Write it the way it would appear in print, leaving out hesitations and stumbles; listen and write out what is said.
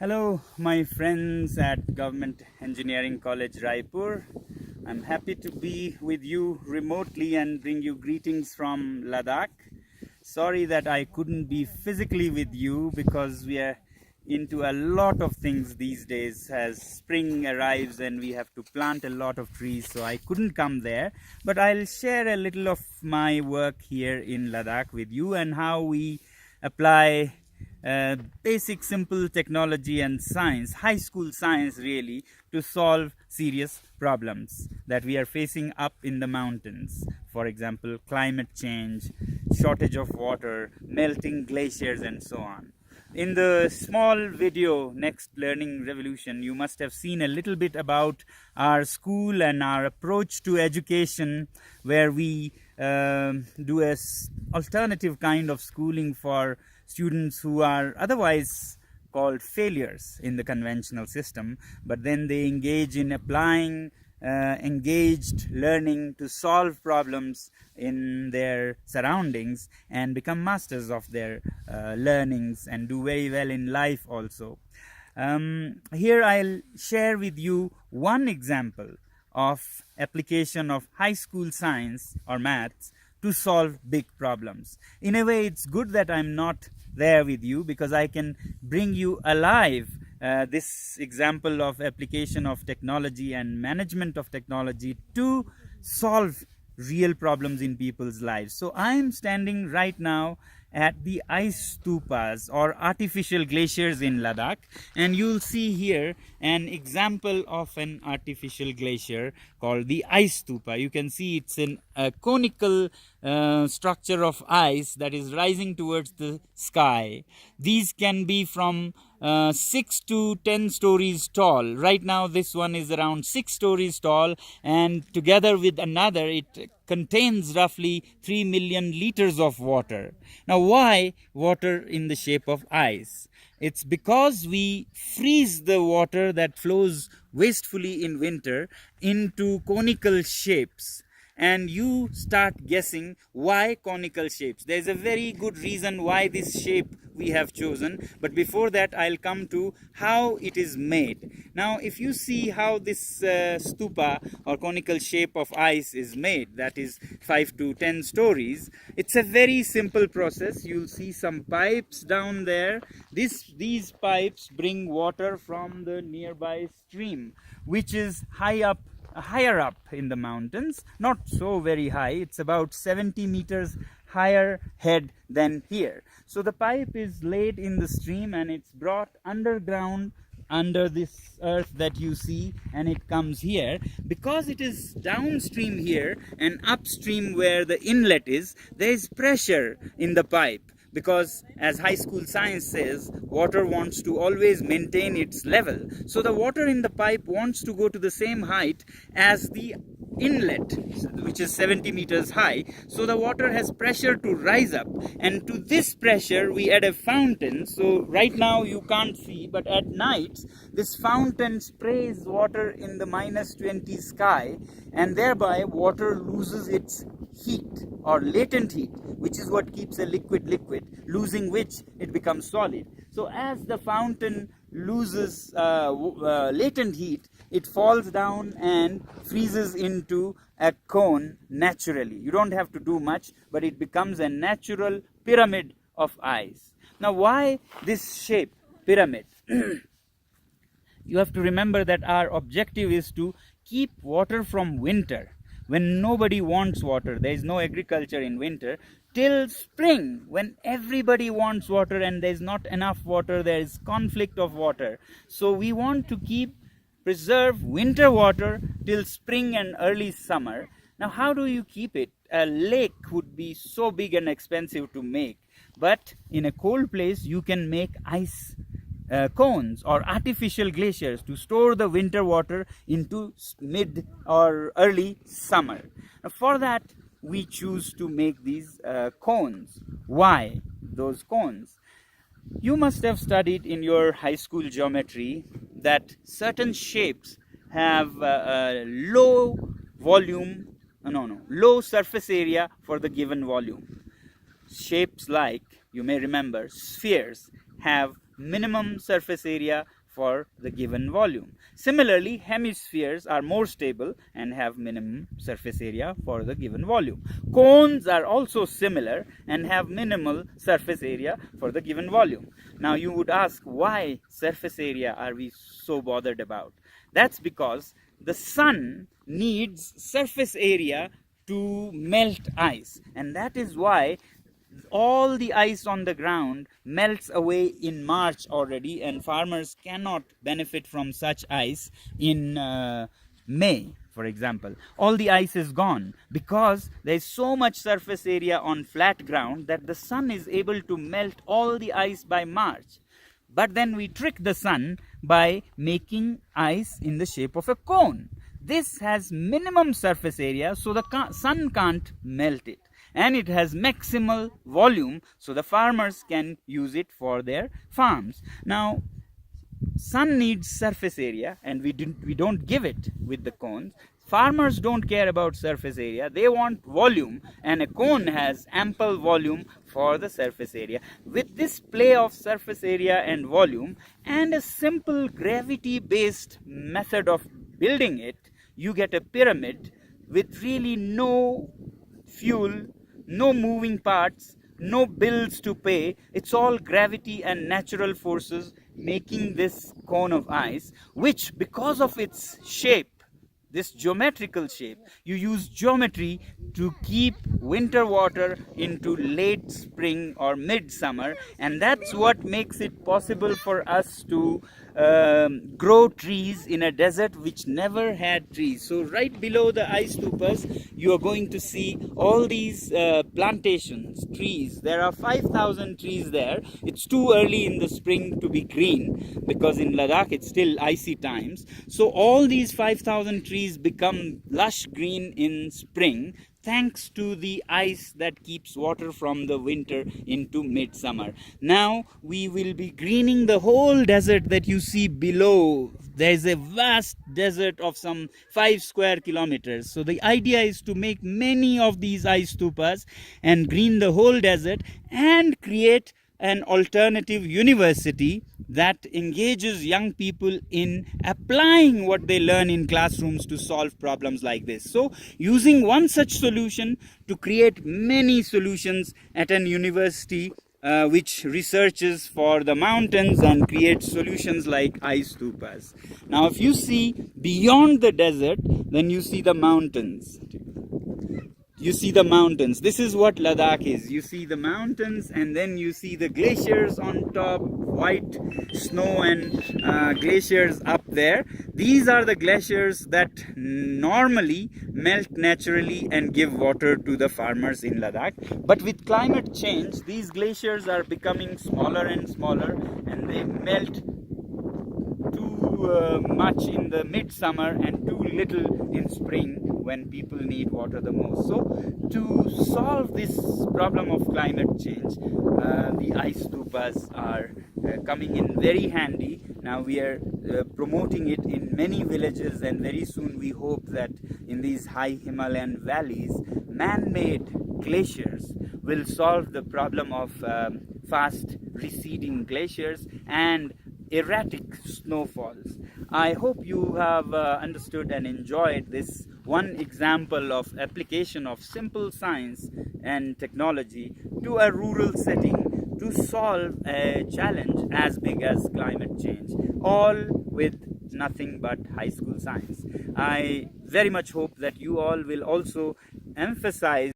Hello, my friends at Government Engineering College Raipur. I'm happy to be with you remotely and bring you greetings from Ladakh. Sorry that I couldn't be physically with you because we are into a lot of things these days as spring arrives and we have to plant a lot of trees, so I couldn't come there. But I'll share a little of my work here in Ladakh with you and how we apply basic simple technology and science, high school science really, to solve serious problems that we are facing up in the mountains. For example, climate change, shortage of water, melting glaciers, and so on. In the small video, Next Learning Revolution, you must have seen a little bit about our school and our approach to education, where we do a alternative kind of schooling for students who are otherwise called failures in the conventional system, but then they engage in applying engaged learning to solve problems in their surroundings and become masters of their learnings and do very well in life also. Here I'll share with you one example of application of high school science or maths to solve big problems. In a way, it's good that I'm not there with you because I can bring you alive this example of application of technology and management of technology to solve real problems in people's lives. So I'm standing right now at the ice stupas or artificial glaciers in Ladakh, and you'll see here an example of an artificial glacier called the ice stupa. You can see it's a conical structure of ice that is rising towards the sky. These can be from 6 to 10 stories tall. Right now this one is around 6 stories tall, and together with another it contains roughly 3 million liters of water. Now why water in the shape of ice? It's because we freeze the water that flows wastefully in winter into conical shapes. And you start guessing why conical shapes. There's a very good reason why this shape we have chosen, but before that I'll come to how it is made. Now if you see how this stupa or conical shape of ice is made, that is 5 to 10 stories, it's a very simple process. You'll see some pipes down there. These pipes bring water from the nearby stream, which is higher up in the mountains, not so very high. It's about 70 meters higher head than here. So the pipe is laid in the stream and it's brought underground under this earth that you see, and it comes here. Because it is downstream here and upstream where the inlet is, there is pressure in the pipe. Because as high school science says, water wants to always maintain its level. So the water in the pipe wants to go to the same height as the inlet, which is 70 meters high. So the water has pressure to rise up, and to this pressure we add a fountain. So right now you can't see, but at night this fountain sprays water in the -20 sky, and thereby water loses its heat or latent heat, which is what keeps a liquid, losing which it becomes solid. So as the fountain loses latent heat, it falls down and freezes into a cone naturally. You don't have to do much, but it becomes a natural pyramid of ice. Now why this shape, pyramid? You have to remember that our objective is to keep water from winter. When nobody wants water, there is no agriculture in winter, till spring when everybody wants water and there is not enough water, there is conflict of water. So we want to preserve winter water till spring and early summer. Now how do you keep it? A lake would be so big and expensive to make, but in a cold place you can make ice cones or artificial glaciers to store the winter water into mid or early summer. Now for that we choose to make these cones. Why those cones? You must have studied in your high school geometry that certain shapes have low surface area for the given volume. Shapes like, you may remember, spheres have minimum surface area for the given volume. Similarly, hemispheres are more stable and have minimum surface area for the given volume. Cones are also similar and have minimal surface area for the given volume. Now you would ask, why surface area are we so bothered about? That's because the sun needs surface area to melt ice, and that is why all the ice on the ground melts away in March already, and farmers cannot benefit from such ice in May, for example. All the ice is gone because there is so much surface area on flat ground that the sun is able to melt all the ice by March. But then we trick the sun by making ice in the shape of a cone. This has minimum surface area, so the sun can't melt it. And it has maximal volume, so the farmers can use it for their farms. Now, sun needs surface area, and we don't give it with the cones. Farmers don't care about surface area, they want volume, and a cone has ample volume for the surface area. With this play of surface area and volume and a simple gravity based method of building it, you get a pyramid with really no fuel, no moving parts, no bills to pay. It's all gravity and natural forces making this cone of ice, which, because of its shape, this geometrical shape, you use geometry to keep winter water into late spring or midsummer, and that's what makes it possible for us to grow trees in a desert which never had trees. So right below the ice stupas, you are going to see all these plantations, trees. There are 5,000 trees there. It's too early in the spring to be green because in Ladakh it's still icy times. So all these 5,000 trees become lush green in spring, thanks to the ice that keeps water from the winter into midsummer. Now we will be greening the whole desert that you see below. There is a vast desert of some 5 square kilometers. So the idea is to make many of these ice stupas and green the whole desert and create an alternative university that engages young people in applying what they learn in classrooms to solve problems like this. So using one such solution to create many solutions at an university which researches for the mountains and creates solutions like ice stupas. Now if you see beyond the desert, then you see the mountains. You see the mountains. This is what Ladakh is. You see the mountains, and then you see the glaciers on top, white snow and glaciers up there. These are the glaciers that normally melt naturally and give water to the farmers in Ladakh. But with climate change, these glaciers are becoming smaller and smaller, and they melt too much in the midsummer and too little in spring when people need water the most. So to solve this problem of climate change, the ice stupas are coming in very handy. Now we are promoting it in many villages, and very soon we hope that in these high Himalayan valleys, man-made glaciers will solve the problem of fast receding glaciers and erratic snowfalls. I hope you have understood and enjoyed this one example of application of simple science and technology to a rural setting to solve a challenge as big as climate change, all with nothing but high school science. I very much hope that you all will also emphasize